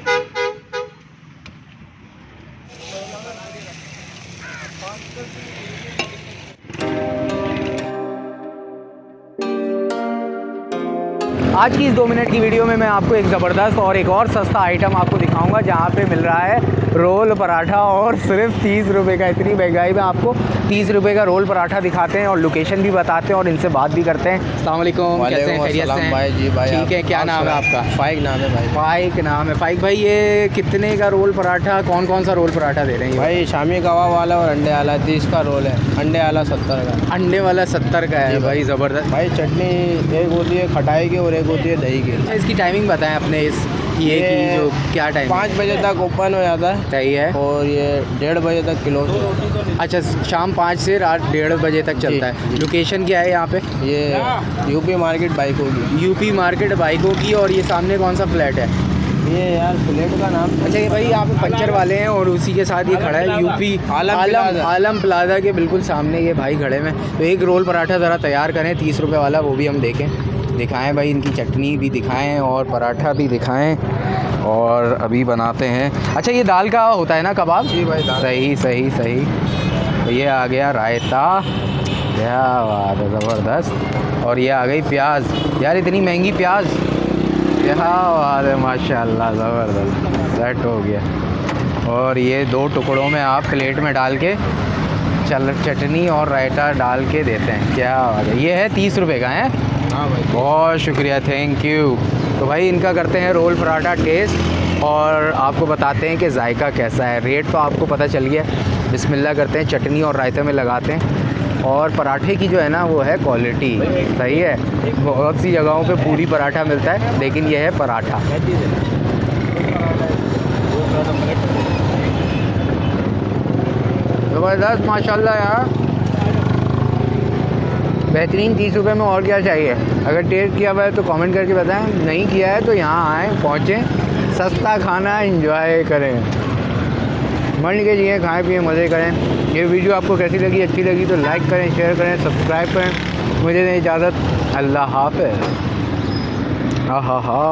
आज की इस 2 मिनट की वीडियो में मैं आपको एक ज़बरदस्त और एक और सस्ता आइटम आपको दिखाऊंगा जहां पे मिल रहा है रोल पराठा और सिर्फ 30 रुपये का। इतनी महंगाई में आपको 30 रुपये का रोल पराठा दिखाते हैं और लोकेशन भी बताते हैं और इनसे बात भी करते हैं। अस्सलाम वालेकुम, कैसे हैं? खैरियत से हैं भाई? जी भाई, ठीक है। क्या नाम है आपका? फाइक नाम है भाई। फाइक नाम है। फाइक भाई, ये कितने का रोल पराठा, कौन कौन सा रोल पराठा दे रहे हैं भाई? शामी कबाब वाला और अंडे वाला 30 का रोल है। अंडे वाला 70 का। अंडे वाला 70 का है भाई, ज़बरदस्त भाई। चटनी एक होती है खटाई की और एक होती है दही की। इसकी टाइमिंग बताएं अपने ये की जो क्या टाइम? 5 बजे तक ओपन हो जाता है। सही है। और ये 1:30 बजे तक क्लोज। अच्छा, शाम 5 से रात 1:30 बजे तक चलता है। लोकेशन क्या है यहाँ पे? ये यूपी मार्केट बाइकों की। यूपी मार्केट बाइकों की। और ये सामने कौन सा फ्लैट है? ये यार फ्लैट का नाम। अच्छा, ये भाई यहाँ पे पंचर वाले हैं और उसी के साथ ये खड़ा है यूपी आलम प्लाजा के बिल्कुल सामने ये भाई खड़े हैं। तो एक रोल पराठा ज़रा तैयार करें 30 रुपये वाला, वो भी हम दिखाएं भाई। इनकी चटनी भी दिखाएं और पराठा भी दिखाएं और अभी बनाते हैं। अच्छा, ये दाल का होता है ना कबाब? जी भाई, दाल। सही। तो ये आ गया रायता, क्या बात है, ज़बरदस्त। और ये आ गई प्याज। यार इतनी महंगी प्याज, क्या बात है, माशाल्लाह, ज़बरदस्त। सेट हो गया। और ये 2 टुकड़ों में आप प्लेट में डाल के चटनी और रायता डाल के देते हैं। क्या बात है। ये है 30 रुपये का है। हाँ भाई, बहुत शुक्रिया, थैंक यू। तो भाई इनका करते हैं रोल पराठा टेस्ट और आपको बताते हैं कि जायका कैसा है। रेट तो आपको पता चल गया। बिस्मिल्लाह करते हैं, चटनी और रायते में लगाते हैं। और पराठे की जो है ना वो है क्वालिटी, सही है। बहुत सी जगहों पे पूरी पराठा मिलता है, लेकिन ये है पराठा। ज़बरदस्त, माशाल्लाह यार, बेहतरीन। 30 रुपये में और क्या चाहिए? अगर टेस्ट किया हुआ है तो कमेंट करके बताएं, नहीं किया है तो यहाँ आएँ, पहुँचें, सस्ता खाना एंजॉय करें, मन के जिए, खाएँ पिए, मज़े करें। ये वीडियो आपको कैसी लगी? अच्छी लगी तो लाइक करें, शेयर करें, सब्सक्राइब करें। मुझे दें इजाज़त, अल्लाह हाफ़िज़। हा।